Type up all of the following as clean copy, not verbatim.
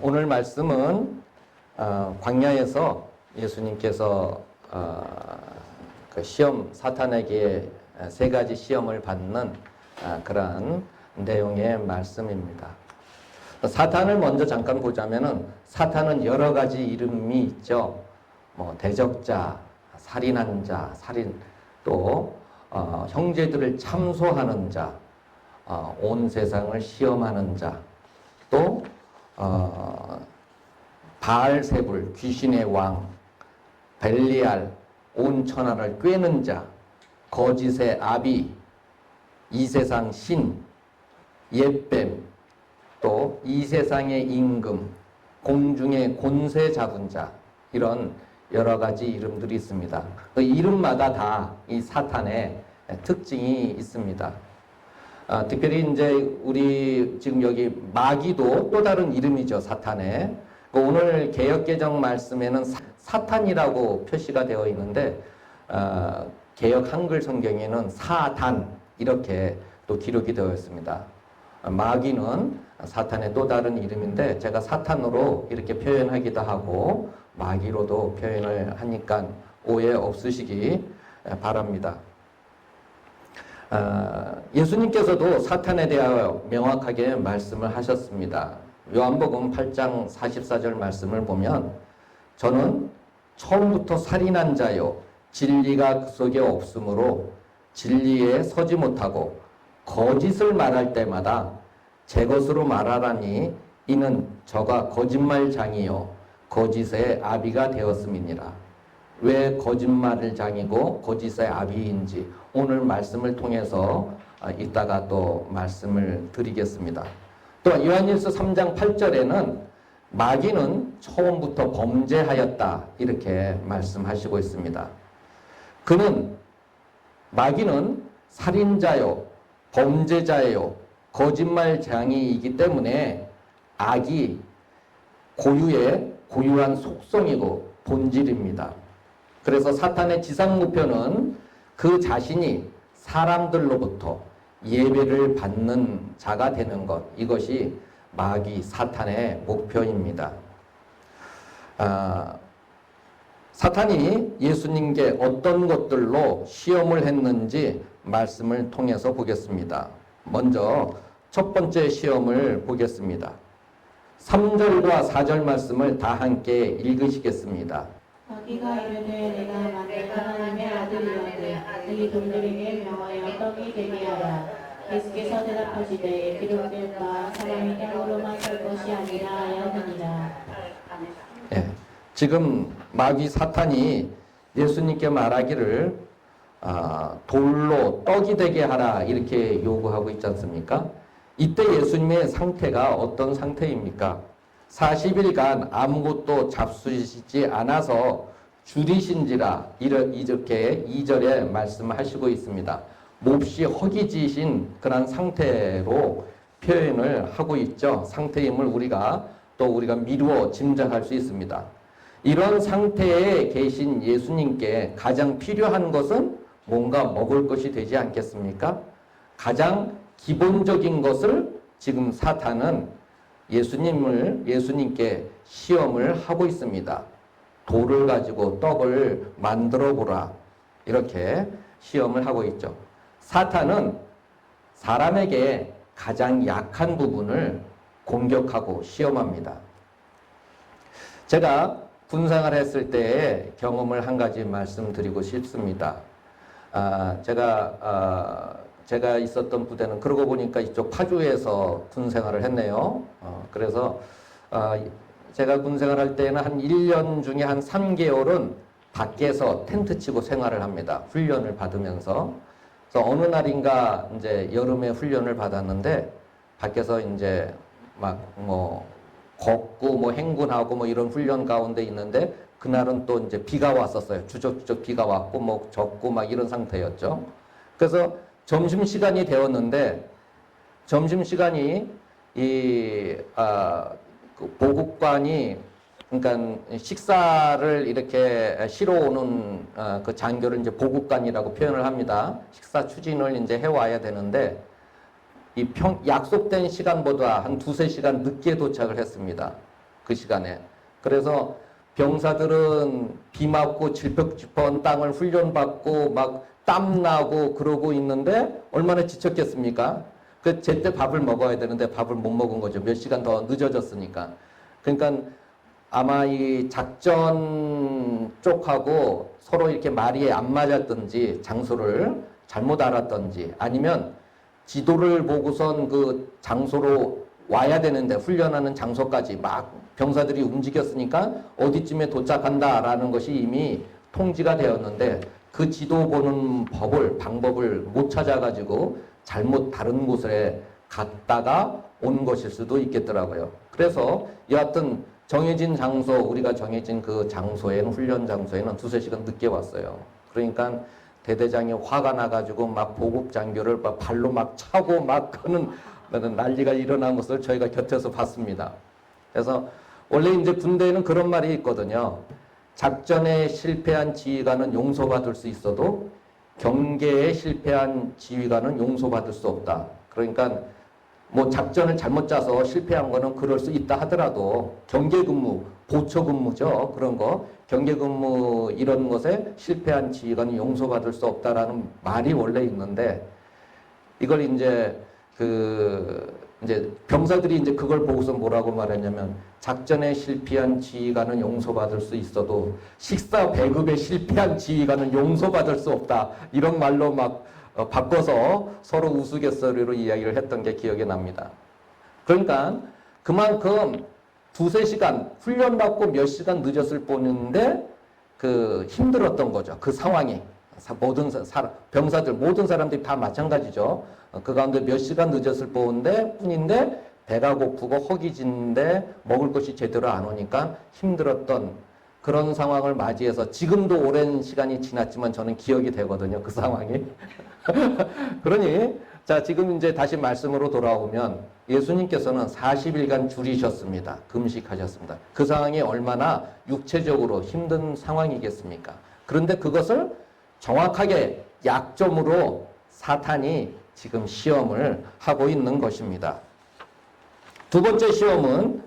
오늘 말씀은 광야에서 예수님께서 그 시험, 사탄에게 세 가지 시험을 받는 그러한 내용의 말씀입니다. 사탄을 먼저 잠깐 보자면은 사탄은 여러 가지 이름이 있죠. 뭐 대적자, 살인한 자, 살인 또 형제들을 참소하는 자, 온 세상을 시험하는 자, 또 바알세불 귀신의 왕, 벨리알 온 천하를 꿰는 자, 거짓의 아비, 이 세상 신, 옛뱀, 또 이 세상의 임금, 공중의 권세 잡은 자, 이런 여러 가지 이름들이 있습니다. 그 이름마다 다 이 사탄의 특징이 있습니다. 특별히 이제 우리 지금 여기 마귀도 또 다른 이름이죠, 사탄의. 오늘 개역개정 말씀에는 사탄이라고 표시가 되어 있는데 개역 한글 성경에는 사단 이렇게 또 기록이 되어 있습니다. 마귀는 사탄의 또 다른 이름인데 제가 사탄으로 이렇게 표현하기도 하고 마귀로도 표현을 하니까 오해 없으시기 바랍니다. 예수님께서도 사탄에 대하여 명확하게 말씀을 하셨습니다. 요한복음 8장 44절 말씀을 보면 저는 처음부터 살인한 자요 진리가 그 속에 없으므로 진리에 서지 못하고 거짓을 말할 때마다 제 것으로 말하라니 이는 저가 거짓말장이요 거짓의 아비가 되었음이니라. 왜 거짓말을 장이고 거짓의 아비인지 오늘 말씀을 통해서 이따가 또 말씀을 드리겠습니다. 또 요한일서 3장 8절에는 마귀는 처음부터 범죄하였다 이렇게 말씀하시고 있습니다. 마귀는 살인자요 범죄자예요 거짓말장이이기 때문에 악이 고유한 속성이고 본질입니다. 그래서 사탄의 지상 목표는 그 자신이 사람들로부터 예배를 받는 자가 되는 것, 이것이 마귀 사탄의 목표입니다. 사탄이 예수님께 어떤 것들로 시험을 했는지 말씀을 통해서 보겠습니다. 먼저 첫 번째 시험을 보겠습니다. 3절과 4절 말씀을 다 함께 읽으시겠습니다. 마귀가 이르되 내가 만일 하나님의 아들이거든 너희 종들에게 명하여 떡이 되게 하라. 예수께서 대답하시되 기록된 바 사람이 떡으로만 살 것이 아니라 하였느니라. 지금 마귀 사탄이 예수님께 말하기를 돌로 떡이 되게 하라 이렇게 요구하고 있지 않습니까? 이때 예수님의 상태가 어떤 상태입니까? 40일간 아무것도 잡수시지 않아서 줄이신지라 이렇게 2절에 말씀하시고 있습니다. 몹시 허기지신 그런 상태로 표현을 하고 있죠. 상태임을 우리가 미루어 짐작할 수 있습니다. 이런 상태에 계신 예수님께 가장 필요한 것은 뭔가 먹을 것이 되지 않겠습니까? 가장 기본적인 것을 지금 사탄은 예수님께 시험을 하고 있습니다. 돌을 가지고 떡을 만들어 보라. 이렇게 시험을 하고 있죠. 사탄은 사람에게 가장 약한 부분을 공격하고 시험합니다. 제가 군생활 했을 때의 경험을 한 가지 말씀드리고 싶습니다. 제가 있었던 부대는 그러고 보니까 이쪽 파주에서 군생활을 했네요. 그래서 제가 군생활할 때는 한 1년 중에 한 3개월은 밖에서 텐트 치고 생활을 합니다. 훈련을 받으면서. 그래서 어느 날인가 이제 여름에 훈련을 받았는데 밖에서 이제 막 걷고 행군하고 이런 훈련 가운데 있는데 그날은 또 이제 비가 왔었어요. 주적주적 비가 왔고 젖고 이런 상태였죠. 그래서 점심시간이 되었는데 점심시간이 그 보급관이 그러니까 식사를 이렇게 실어 오는 그 장교를 이제 보급관이라고 표현을 합니다. 식사 추진을 이제 해와야 되는데 이 약속된 시간보다 한 두세 시간 늦게 도착을 했습니다. 그 시간에. 그래서 병사들은 비 맞고 질퍽질퍽한 땅을 훈련받고 막 땀나고 그러고 있는데 얼마나 지쳤겠습니까? 그 제때 밥을 먹어야 되는데 밥을 못 먹은 거죠. 몇 시간 더 늦어졌으니까. 그러니까 아마 이 작전 쪽하고 서로 이렇게 말이 안 맞았든지 장소를 잘못 알았든지 아니면 지도를 보고선 그 장소로 와야 되는데 훈련하는 장소까지 막 병사들이 움직였으니까 어디쯤에 도착한다라는 것이 이미 통지가 되었는데 그 지도 보는 방법을 못 찾아가지고 잘못 다른 곳에 갔다가 온 것일 수도 있겠더라고요. 그래서 여하튼 정해진 장소, 우리가 정해진 그 장소에는, 훈련 장소에는 두세 시간 늦게 왔어요. 그러니까 대대장이 화가 나가지고 막 보급장교를 막 발로 막 차고 막 그는 난리가 일어난 것을 저희가 곁에서 봤습니다. 그래서 원래 이제 군대에는 그런 말이 있거든요. 작전에 실패한 지휘관은 용서받을 수 있어도 경계에 실패한 지휘관은 용서받을 수 없다. 그러니까 뭐 작전을 잘못 짜서 실패한 거는 그럴 수 있다 하더라도 경계근무, 보초근무죠. 그런 거. 경계근무 이런 것에 실패한 지휘관은 용서받을 수 없다라는 말이 원래 있는데 이걸 이제 이제 병사들이 이제 그걸 보고서 뭐라고 말했냐면 작전에 실패한 지휘관은 용서받을 수 있어도 식사 배급에 실패한 지휘관은 용서받을 수 없다. 이런 말로 막 바꿔서 서로 우스갯소리로 이야기를 했던 게 기억이 납니다. 그러니까 그만큼 두세 시간 훈련받고 몇 시간 늦었을 뿐인데 힘들었던 거죠. 그 상황이. 모든 병사들, 모든 사람들이 다 마찬가지죠. 그 가운데 몇 시간 늦었을 뿐인데 배가 고프고 허기진데 먹을 것이 제대로 안 오니까 힘들었던 그런 상황을 맞이해서 지금도 오랜 시간이 지났지만 저는 기억이 되거든요. 그 상황이. 그러니 자 지금 이제 다시 말씀으로 돌아오면 예수님께서는 40일간 줄이셨습니다. 금식하셨습니다. 그 상황이 얼마나 육체적으로 힘든 상황이겠습니까? 그런데 그것을 정확하게 약점으로 사탄이 지금 시험을 하고 있는 것입니다. 두 번째 시험은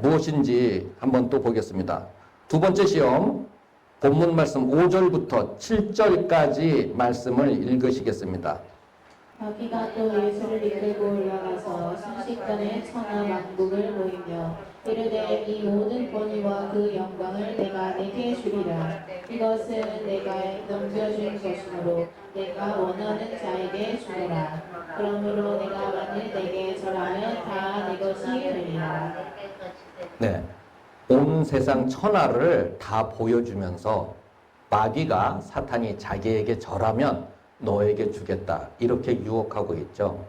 무엇인지 한번 또 보겠습니다. 두 번째 시험 본문 말씀 5절부터 7절까지 말씀을 읽으시겠습니다. 바퀴가 또 예수를 이끌고 올라가서 순식간에 천하 만국을 모이며 이르되 이 모든 권위와 그 영광을 내가 내게 주리라. 이것은 내가 넘겨준 것이므로 내가 원하는 자에게 주노라. 그러므로 내가 만일 내게 절하면 다 내 것이 되리라. 네, 온 세상 천하를 다 보여주면서 마귀가 사탄이 자기에게 절하면 너에게 주겠다 이렇게 유혹하고 있죠.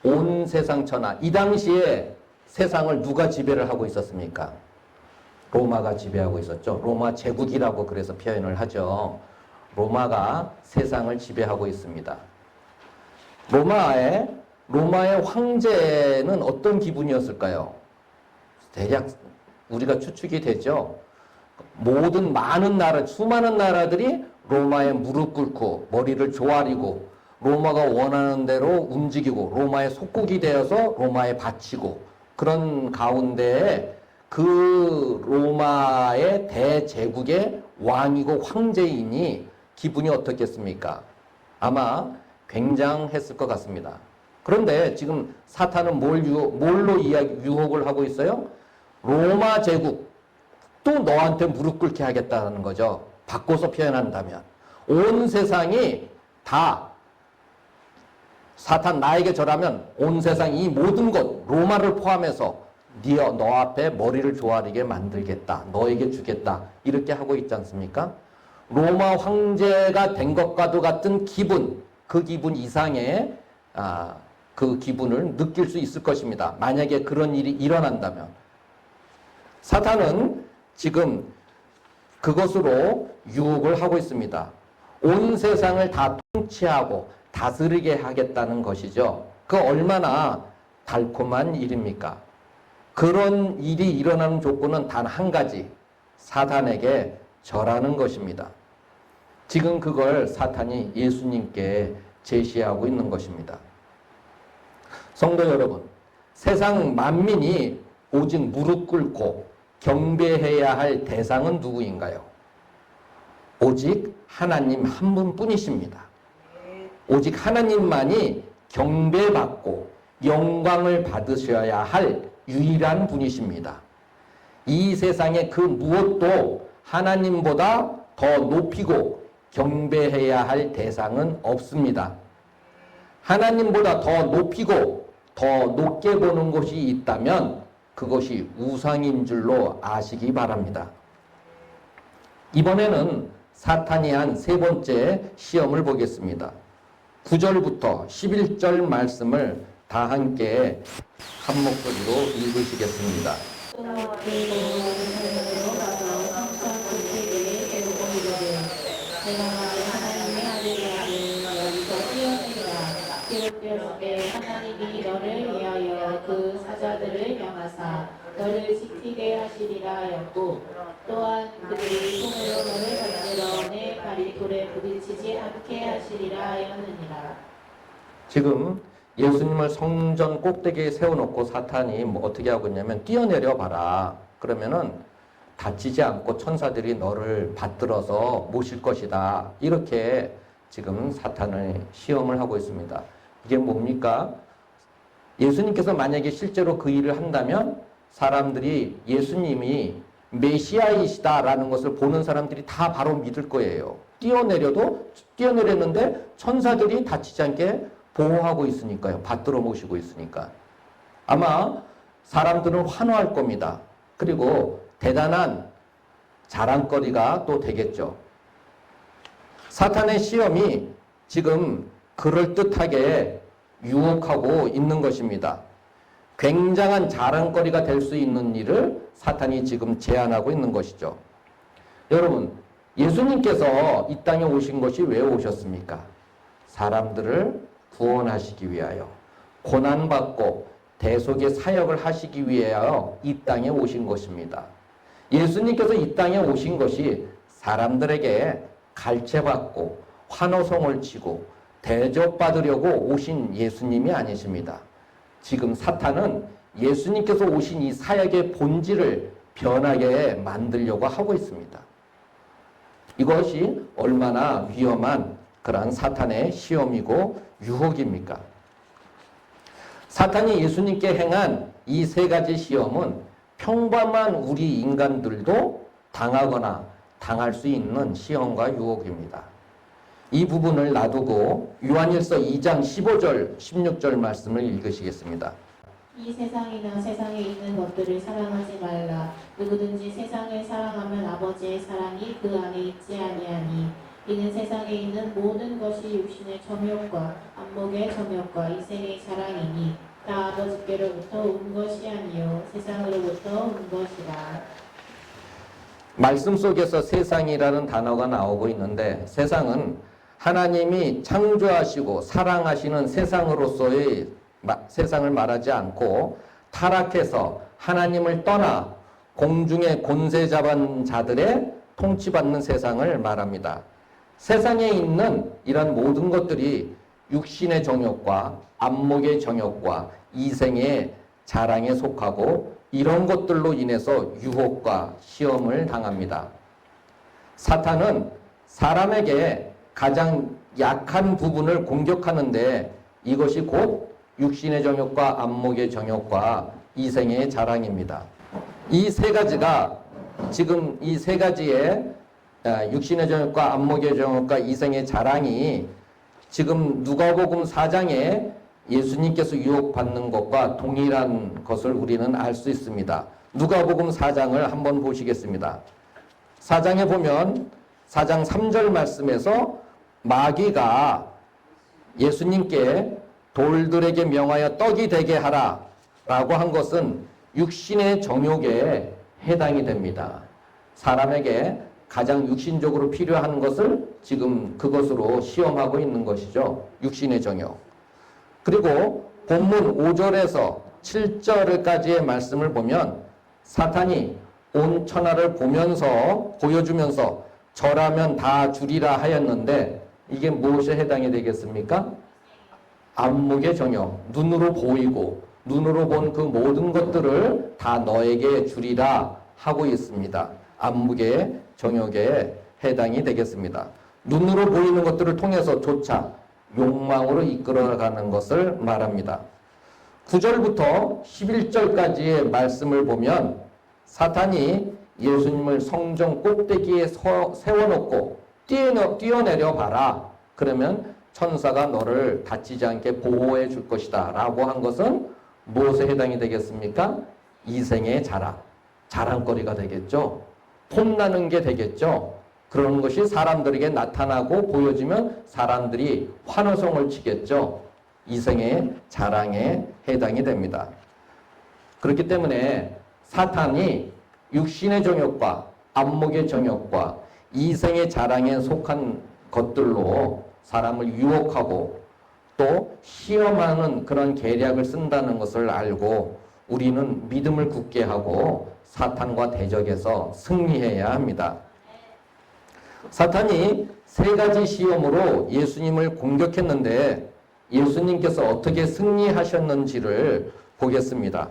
온 세상 천하. 이 당시에 세상을 누가 지배를 하고 있었습니까? 로마가 지배하고 있었죠. 로마 제국이라고 그래서 표현을 하죠. 로마가 세상을 지배하고 있습니다. 로마의 황제는 어떤 기분이었을까요? 대략 우리가 추측이 되죠. 많은 나라, 수많은 나라들이 로마에 무릎 꿇고 머리를 조아리고 로마가 원하는 대로 움직이고 로마의 속국이 되어서 로마에 바치고 그런 가운데에 그 로마의 대제국의 왕이고 황제이니 기분이 어떻겠습니까? 아마 굉장했을 것 같습니다. 그런데 지금 사탄은 뭘로 유혹을 하고 있어요? 로마 제국 또 너한테 무릎 꿇게 하겠다는 거죠. 바꿔서 표현한다면 온 세상이 다 사탄 나에게 절하면 온 세상 이 모든 것 로마를 포함해서 너 앞에 머리를 조아리게 만들겠다. 너에게 주겠다. 이렇게 하고 있지 않습니까? 로마 황제가 된 것과도 같은 기분, 그 기분 이상의 그 기분을 느낄 수 있을 것입니다. 만약에 그런 일이 일어난다면 사탄은 지금 그것으로 유혹을 하고 있습니다. 온 세상을 다 통치하고 다스리게 하겠다는 것이죠. 그 얼마나 달콤한 일입니까? 그런 일이 일어나는 조건은 단 한 가지, 사탄에게 절하는 것입니다. 지금 그걸 사탄이 예수님께 제시하고 있는 것입니다. 성도 여러분, 세상 만민이 오직 무릎 꿇고 경배해야 할 대상은 누구인가요? 오직 하나님 한 분뿐이십니다. 오직 하나님만이 경배받고 영광을 받으셔야 할 유일한 분이십니다. 이 세상의 그 무엇도 하나님보다 더 높이고 경배해야 할 대상은 없습니다. 하나님보다 더 높이고 더 높게 보는 곳이 있다면 그것이 우상인 줄로 아시기 바랍니다. 이번에는 사탄이 한 세 번째 시험을 보겠습니다. 9절부터 11절 말씀을 다 함께 한 목소리로 읽으시겠습니다. 기록되었으되 하나님이 너를 위하여 그 사자들을 명하사 너를 지키게 하시리라 하였고 또한 그들이 손으로 너를 받들어 내 발이 돌에 부딪히지 않게 하시리라 하였느니라. 지금 예수님을 성전 꼭대기에 세워놓고 사탄이 어떻게 하고 있냐면 뛰어내려 봐라. 그러면은 다치지 않고 천사들이 너를 받들어서 모실 것이다. 이렇게 지금 사탄을 시험을 하고 있습니다. 이게 뭡니까? 예수님께서 만약에 실제로 그 일을 한다면 사람들이 예수님이 메시아이시다라는 것을 보는 사람들이 다 바로 믿을 거예요. 뛰어내렸는데 천사들이 다치지 않게 보호하고 있으니까요. 받들어 모시고 있으니까. 아마 사람들은 환호할 겁니다. 그리고 대단한 자랑거리가 또 되겠죠. 사탄의 시험이 지금 그럴듯하게 유혹하고 있는 것입니다. 굉장한 자랑거리가 될 수 있는 일을 사탄이 지금 제안하고 있는 것이죠. 여러분, 예수님께서 이 땅에 오신 것이 왜 오셨습니까? 사람들을 구원하시기 위하여, 고난받고 대속의 사역을 하시기 위하여 이 땅에 오신 것입니다. 예수님께서 이 땅에 오신 것이 사람들에게 갈채받고 환호성을 치고 대접받으려고 오신 예수님이 아니십니다. 지금 사탄은 예수님께서 오신 이 사역의 본질을 변하게 만들려고 하고 있습니다. 이것이 얼마나 위험한 그러한 사탄의 시험이고 유혹입니까? 사탄이 예수님께 행한 이 세 가지 시험은 평범한 우리 인간들도 당하거나 당할 수 있는 시험과 유혹입니다. 이 부분을 놔두고 요한일서 2장 15절, 16절 말씀을 읽으시겠습니다. 이 세상이나 세상에 있는 것들을 사랑하지 말라. 누구든지 세상을 사랑하면 아버지의 사랑이 그 안에 있지 아니하니 이는 세상에 있는 모든 것이 육신의 정욕과 안목의 정욕과 이생의 자랑이니 다 아버지께로부터 온 것이 아니요 세상으로부터 온 것이라. 말씀 속에서 세상이라는 단어가 나오고 있는데 세상은 하나님이 창조하시고 사랑하시는 세상으로서의 세상을 말하지 않고 타락해서 하나님을 떠나 공중의 권세 잡은 자들의 통치받는 세상을 말합니다. 세상에 있는 이런 모든 것들이 육신의 정욕과 안목의 정욕과 이생의 자랑에 속하고 이런 것들로 인해서 유혹과 시험을 당합니다. 사탄은 사람에게 가장 약한 부분을 공격하는데 이것이 곧 육신의 정욕과 안목의 정욕과 이생의 자랑입니다. 이 세 가지가 지금 이 세 가지의 육신의 정욕과 안목의 정욕과 이생의 자랑이 지금 누가복음 4장에 예수님께서 유혹받는 것과 동일한 것을 우리는 알 수 있습니다. 누가복음 4장을 한번 보시겠습니다. 4장에 보면 4장 3절 말씀에서 마귀가 예수님께 돌들에게 명하여 떡이 되게 하라 라고 한 것은 육신의 정욕에 해당이 됩니다. 사람에게 가장 육신적으로 필요한 것을 지금 그것으로 시험하고 있는 것이죠. 육신의 정욕. 그리고 본문 5절에서 7절까지의 말씀을 보면 사탄이 온 천하를 보여주면서 절하면 다 주리라 하였는데 이게 무엇에 해당이 되겠습니까? 안목의 정욕, 눈으로 보이고 눈으로 본 그 모든 것들을 다 너에게 주리라 하고 있습니다. 안목의 정욕에 해당이 되겠습니다. 눈으로 보이는 것들을 통해서조차 욕망으로 이끌어가는 것을 말합니다. 9절부터 11절까지의 말씀을 보면 사탄이 예수님을 성전 꼭대기에 세워놓고 뛰어내려 봐라. 그러면 천사가 너를 다치지 않게 보호해 줄 것이다 라고 한 것은 무엇에 해당이 되겠습니까? 이생의 자랑거리가 되겠죠. 폼나는 게 되겠죠. 그런 것이 사람들에게 나타나고 보여지면 사람들이 환호성을 치겠죠. 이생의 자랑에 해당이 됩니다. 그렇기 때문에 사탄이 육신의 정욕과 안목의 정욕과 이생의 자랑에 속한 것들로 사람을 유혹하고 또 시험하는 그런 계략을 쓴다는 것을 알고 우리는 믿음을 굳게 하고 사탄과 대적해서 승리해야 합니다. 사탄이 세 가지 시험으로 예수님을 공격했는데 예수님께서 어떻게 승리하셨는지를 보겠습니다.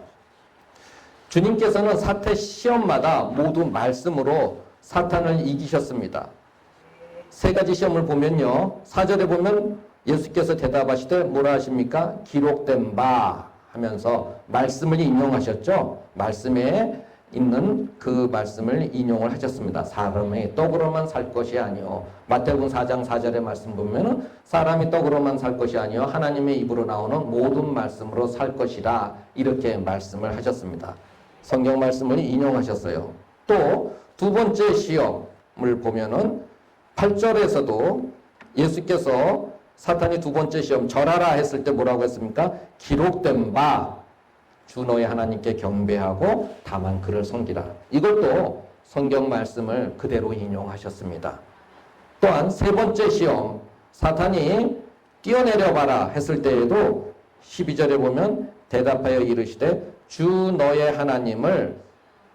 주님께서는 사태 시험마다 모두 말씀으로 사탄을 이기셨습니다. 세 가지 시험을 보면요. 4절에 보면 예수께서 대답하시되 뭐라 하십니까? 기록된 바 하면서 말씀을 인용하셨죠. 말씀에 있는 그 말씀을 인용을 하셨습니다. 사람의 떡으로만 살 것이 아니요. 마태복음 4장 4절의 말씀 보면은 사람이 떡으로만 살 것이 아니요. 하나님의 입으로 나오는 모든 말씀으로 살 것이라 이렇게 말씀을 하셨습니다. 성경 말씀을 인용하셨어요. 또 두 번째 시험을 보면은 8절에서도 예수께서 사탄이 두 번째 시험 절하라 했을 때 뭐라고 했습니까? 기록된 바 주 너의 하나님께 경배하고 다만 그를 섬기라. 이것도 성경 말씀을 그대로 인용하셨습니다. 또한 세 번째 시험 사탄이 뛰어내려봐라 했을 때에도 12절에 보면 대답하여 이르시되 주 너의 하나님을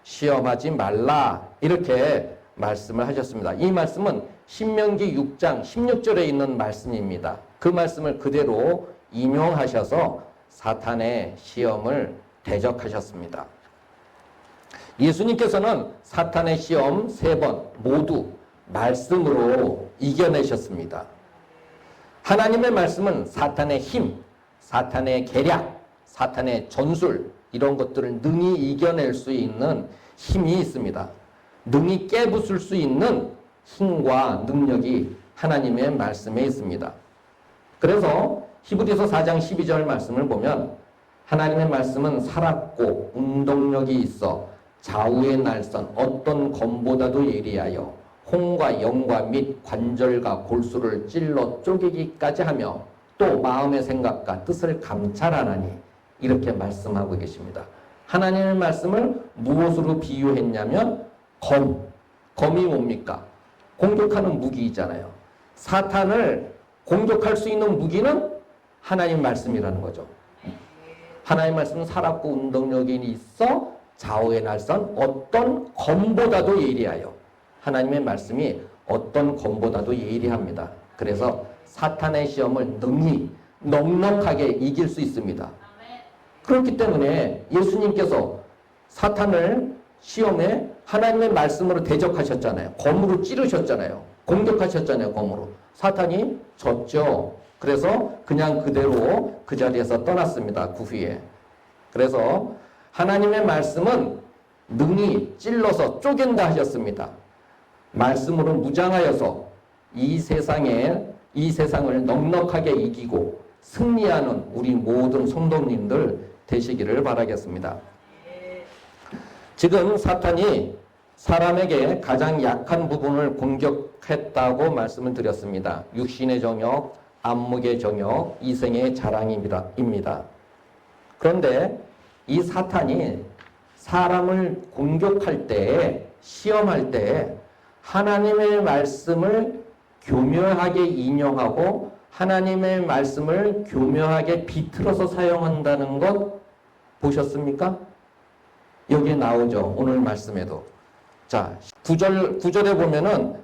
시험하지 말라 이렇게 말씀을 하셨습니다. 이 말씀은 신명기 6장 16절에 있는 말씀입니다. 그 말씀을 그대로 인용하셔서 사탄의 시험을 대적하셨습니다. 예수님께서는 사탄의 시험 3번 모두 말씀으로 이겨내셨습니다. 하나님의 말씀은 사탄의 힘, 사탄의 계략, 사탄의 전술 이런 것들을 능히 이겨낼 수 있는 힘이 있습니다. 능히 깨부술 수 있는 힘과 능력이 하나님의 말씀에 있습니다. 그래서 히브리서 4장 12절 말씀을 보면 하나님의 말씀은 살았고 운동력이 있어 좌우의 날선 어떤 검보다도 예리하여 홍과 영과 및 관절과 골수를 찔러 쪼개기까지 하며 또 마음의 생각과 뜻을 감찰하나니 이렇게 말씀하고 계십니다. 하나님의 말씀을 무엇으로 비유했냐면 검이 뭡니까? 공격하는 무기이잖아요. 사탄을 공격할 수 있는 무기는 하나님 말씀이라는 거죠. 하나님 말씀은 살았고 운동력이 있어 좌우의 날선 어떤 검보다도 예리하여 하나님의 말씀이 어떤 검보다도 예리합니다. 그래서 사탄의 시험을 능히 넉넉하게 이길 수 있습니다. 그렇기 때문에 예수님께서 사탄을 시험에 하나님의 말씀으로 대적하셨잖아요. 검으로 찌르셨잖아요. 공격하셨잖아요. 검으로. 사탄이 졌죠. 그래서 그냥 그대로 그 자리에서 떠났습니다. 그 후에. 그래서 하나님의 말씀은 능히 찔러서 쪼갠다 하셨습니다. 말씀으로 무장하여서 이 세상을 넉넉하게 이기고 승리하는 우리 모든 성도님들 되시기를 바라겠습니다. 지금 사탄이 사람에게 가장 약한 부분을 공격했다고 말씀을 드렸습니다. 육신의 정욕, 안목의 정욕, 이생의 자랑입니다. 그런데 이 사탄이 사람을 공격할 때, 시험할 때 하나님의 말씀을 교묘하게 인용하고 하나님의 말씀을 교묘하게 비틀어서 사용한다는 것 보셨습니까? 여기에 나오죠. 오늘 말씀에도. 자, 9절에 보면은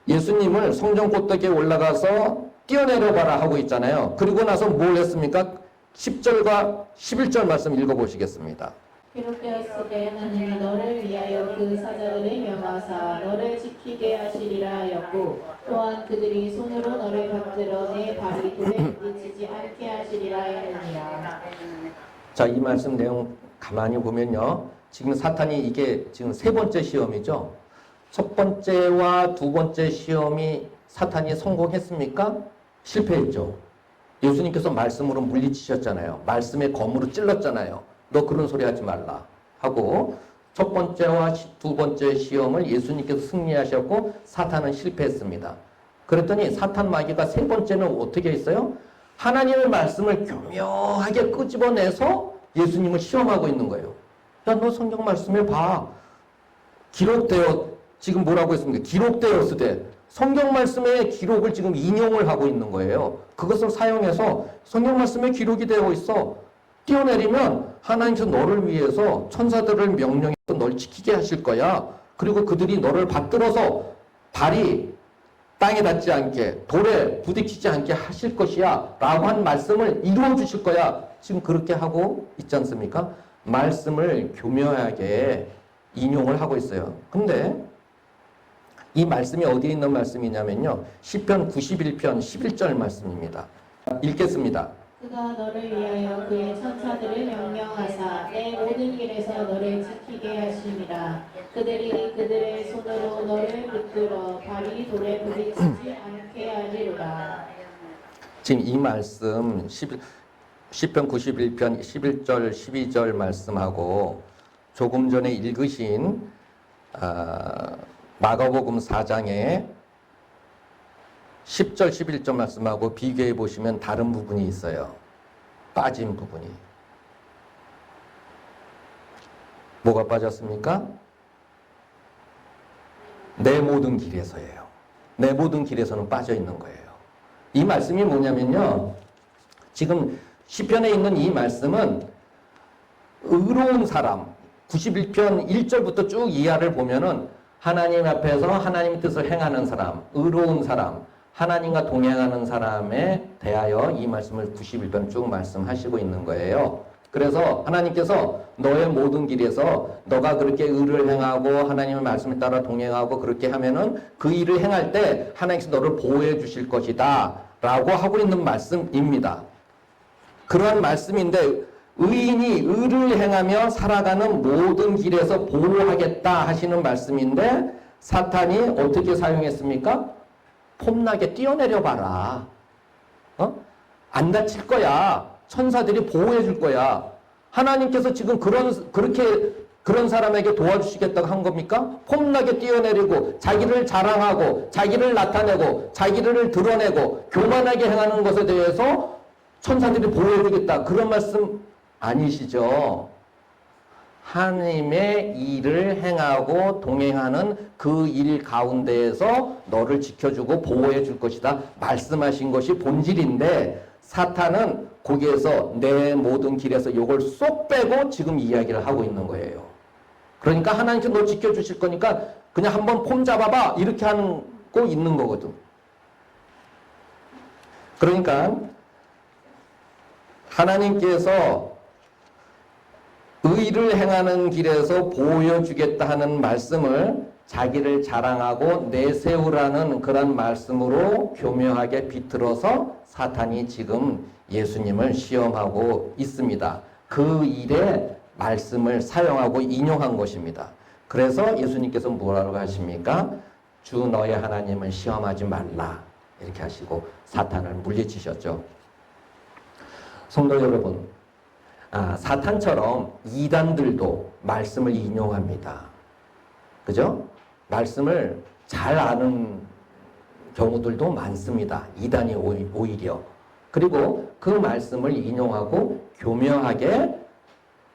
예수님을 성전 꼭대기에 올라가서 뛰어내려봐라 하고 있잖아요. 그리고 나서 뭘 했습니까? 10절과 11절 말씀 읽어보시겠습니다. 기록되었을 때 하나님이 너를 위하여 그 사자들을 명하사 너를 지키게 하시리라 하였고 또한 그들이 손으로 너를 받들어 내 발이 돌에 부딪히지 않게 하시리라 하였느니라. 자, 이 말씀 내용 가만히 보면요. 지금 사탄이 이게 지금 세 번째 시험이죠. 첫 번째와 두 번째 시험이 사탄이 성공했습니까? 실패했죠. 예수님께서 말씀으로 물리치셨잖아요. 말씀의 검으로 찔렀잖아요. 너 그런 소리 하지 말라 하고 첫 번째와 두 번째 시험을 예수님께서 승리하셨고 사탄은 실패했습니다. 그랬더니 사탄 마귀가 세 번째는 어떻게 했어요? 하나님의 말씀을 교묘하게 끄집어내서 예수님을 시험하고 있는 거예요. 야, 너 성경 말씀을 봐. 지금 뭐라고 했습니까? 기록되었으되 성경 말씀의 기록을 지금 인용을 하고 있는 거예요. 그것을 사용해서 성경 말씀에 기록이 되어 있어. 뛰어내리면 하나님께서 너를 위해서 천사들을 명령해서 널 지키게 하실 거야. 그리고 그들이 너를 받들어서 발이 땅에 닿지 않게 돌에 부딪히지 않게 하실 것이야 라고 한 말씀을 이루어 주실 거야. 지금 그렇게 하고 있지 않습니까? 말씀을 교묘하게 인용을 하고 있어요. 근데 이 말씀이 어디에 있는 말씀이냐면요. 시편 91편 11절 말씀입니다. 읽겠습니다. 그가 너를 위하여 그의 천사들을 명령하사 내 모든 길에서 너를 지키게 하심이라. 그들이 그들의 손으로 너를 붙들어 발이 돌에 부딪히지 않게 하리로다. 지금 이 말씀 시편 91편 11절 12절 말씀하고 조금 전에 읽으신 마가복음 4장에 10절 11절 말씀하고 비교해 보시면 다른 부분이 있어요. 빠진 부분이. 뭐가 빠졌습니까? 내 모든 길에서예요. 내 모든 길에서는 빠져 있는 거예요. 이 말씀이 뭐냐면요. 지금 시편에 있는 이 말씀은 의로운 사람 91편 1절부터 쭉 이하를 보면은 하나님 앞에서 하나님의 뜻을 행하는 사람, 의로운 사람, 하나님과 동행하는 사람에 대하여 이 말씀을 91편 쭉 말씀하시고 있는 거예요. 그래서 하나님께서 너의 모든 길에서 너가 그렇게 의를 행하고 하나님의 말씀에 따라 동행하고 그렇게 하면은 그 일을 행할 때 하나님께서 너를 보호해 주실 것이다 라고 하고 있는 말씀입니다. 그러한 말씀인데 의인이 의를 행하며 살아가는 모든 길에서 보호하겠다 하시는 말씀인데 사탄이 어떻게 사용했습니까? 폼나게 뛰어내려 봐라. 안 다칠 거야. 천사들이 보호해 줄 거야. 하나님께서 지금 그런 사람에게 도와주시겠다고 한 겁니까? 폼나게 뛰어내리고 자기를 자랑하고 자기를 나타내고 자기를 드러내고 교만하게 행하는 것에 대해서 천사들이 보호해 주겠다. 그런 말씀 아니시죠? 하나님의 일을 행하고 동행하는 그 일 가운데에서 너를 지켜주고 보호해 줄 것이다 말씀하신 것이 본질인데 사탄은 거기에서 내 모든 길에서 이걸 쏙 빼고 지금 이야기를 하고 있는 거예요. 그러니까 하나님께서 너 지켜주실 거니까 그냥 한번 폼 잡아봐 이렇게 하는 거 있는 거거든. 그러니까 하나님께서 의를 행하는 길에서 보여주겠다 하는 말씀을 자기를 자랑하고 내세우라는 그런 말씀으로 교묘하게 비틀어서 사탄이 지금 예수님을 시험하고 있습니다. 그 일에 말씀을 사용하고 인용한 것입니다. 그래서 예수님께서 뭐라고 하십니까? 주 너의 하나님을 시험하지 말라 이렇게 하시고 사탄을 물리치셨죠. 성도 여러분, 사탄처럼 이단들도 말씀을 인용합니다. 그죠? 말씀을 잘 아는 경우들도 많습니다. 이단이 오히려. 그리고 그 말씀을 인용하고 교묘하게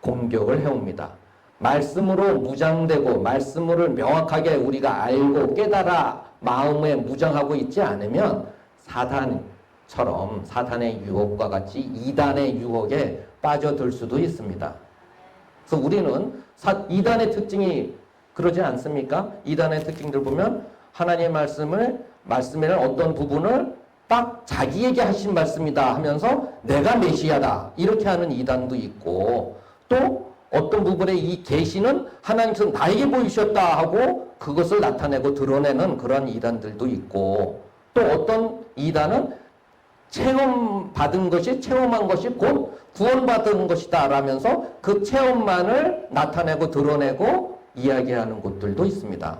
공격을 해옵니다. 말씀으로 무장되고 말씀을 명확하게 우리가 알고 깨달아 마음에 무장하고 있지 않으면 사탄처럼 사탄의 유혹과 같이 이단의 유혹에 빠져들 수도 있습니다. 그래서 우리는 이단의 특징이 그러지 않습니까? 이단의 특징들 보면 하나님의 말씀에는 어떤 부분을 딱 자기에게 하신 말씀이다 하면서 내가 메시아다 이렇게 하는 이단도 있고, 또 어떤 부분에 이 계시는 하나님께서 나에게 보이셨다 하고 그것을 나타내고 드러내는 그런 이단들도 있고, 또 어떤 이단은 체험한 것이 곧 구원받은 것이다 라면서 그 체험만을 나타내고 드러내고 이야기하는 곳들도 있습니다.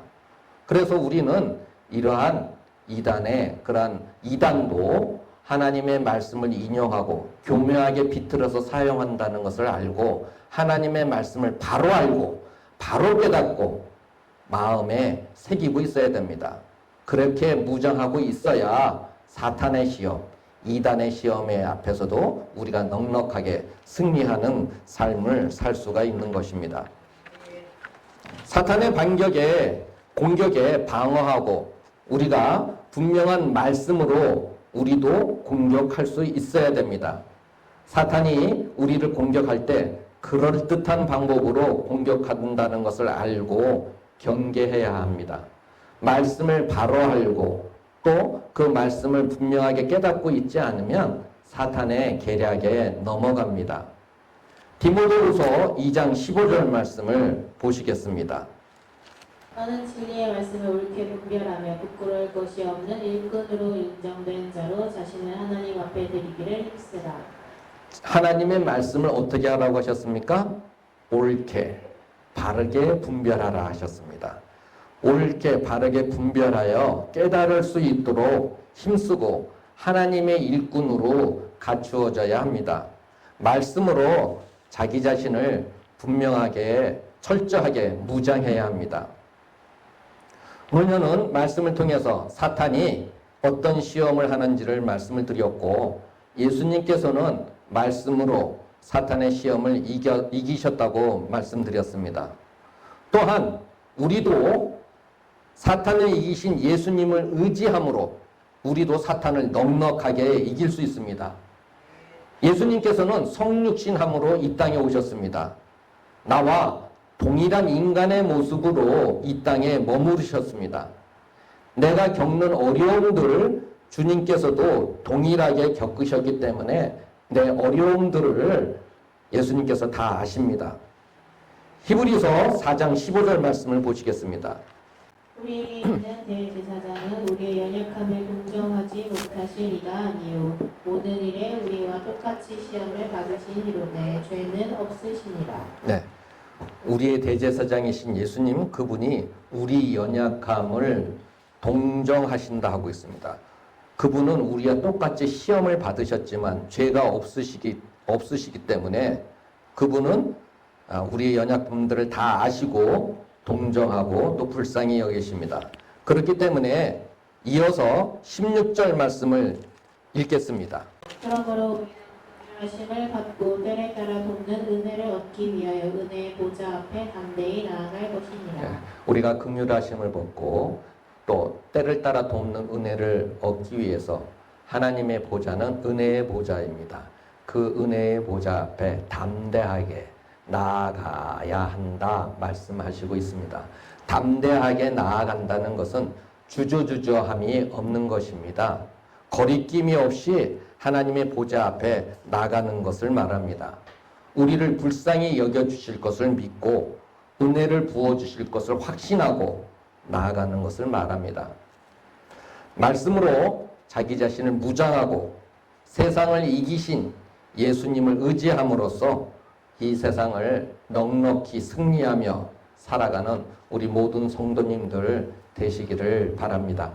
그래서 우리는 이러한 이단의 그러한 이단도 하나님의 말씀을 인용하고 교묘하게 비틀어서 사용한다는 것을 알고, 하나님의 말씀을 바로 알고 바로 깨닫고 마음에 새기고 있어야 됩니다. 그렇게 무장하고 있어야 사탄의 시험, 이단의 시험의 앞에서도 우리가 넉넉하게 승리하는 삶을 살 수가 있는 것입니다. 사탄의 공격에 방어하고 우리가 분명한 말씀으로 우리도 공격할 수 있어야 됩니다. 사탄이 우리를 공격할 때 그럴듯한 방법으로 공격한다는 것을 알고 경계해야 합니다. 말씀을 바로 알고 또 그 말씀을 분명하게 깨닫고 있지 않으면 사탄의 계략에 넘어갑니다. 디모데후서 2장 15절 말씀을 보시겠습니다. 너는 진리의 말씀을 옳게 분별하며 부끄러울 것이 없는 일꾼으로 인정된 자로 자신을 하나님 앞에 드리기를 힘쓰라. 하나님의 말씀을 어떻게 하라고 하셨습니까? 옳게, 바르게 분별하라 하셨습니다. 옳게, 바르게 분별하여 깨달을 수 있도록 힘쓰고 하나님의 일꾼으로 갖추어져야 합니다. 말씀으로 자기 자신을 분명하게, 철저하게 무장해야 합니다. 오늘은 말씀을 통해서 사탄이 어떤 시험을 하는지를 말씀을 드렸고, 예수님께서는 말씀으로 사탄의 시험을 이기셨다고 말씀드렸습니다. 또한 우리도 사탄을 이기신 예수님을 의지함으로 우리도 사탄을 넉넉하게 이길 수 있습니다. 예수님께서는 성육신함으로 이 땅에 오셨습니다. 나와 동일한 인간의 모습으로 이 땅에 머무르셨습니다. 내가 겪는 어려움들을 주님께서도 동일하게 겪으셨기 때문에 내 어려움들을 예수님께서 다 아십니다. 히브리서 4장 15절 말씀을 보시겠습니다. 우리에게 있는 대제사장은 우리의 연약함을 동정하지 못하실 이가 아니요 모든 일에 우리와 똑같이 시험을 받으신 이로되 죄는 없으시니라. 네, 우리의 대제사장이신 예수님, 그분이 우리 연약함을 동정하신다 하고 있습니다. 그분은 우리와 똑같이 시험을 받으셨지만 죄가 없으시기 때문에 그분은 우리의 연약함들을 다 아시고 동정하고 또 불쌍히 여기십니다. 그렇기 때문에 이어서 16절 말씀을 읽겠습니다. 그러므로 하심을 받고 때를 따라 돕는 은혜를 얻기 위하여 은혜의 보좌 앞에 담대히 나아갈 것이니라. 네, 우리가 긍휼하심을 받고 또 때를 따라 돕는 은혜를 얻기 위해서 하나님의 보좌는 은혜의 보좌입니다. 그 은혜의 보좌 앞에 담대하게 나아가야 한다 말씀하시고 있습니다. 담대하게 나아간다는 것은 주저주저함이 없는 것입니다. 거리낌이 없이 하나님의 보좌 앞에 나가는 것을 말합니다. 우리를 불쌍히 여겨주실 것을 믿고 은혜를 부어주실 것을 확신하고 나아가는 것을 말합니다. 말씀으로 자기 자신을 무장하고 세상을 이기신 예수님을 의지함으로써 이 세상을 넉넉히 승리하며 살아가는 우리 모든 성도님들 되시기를 바랍니다.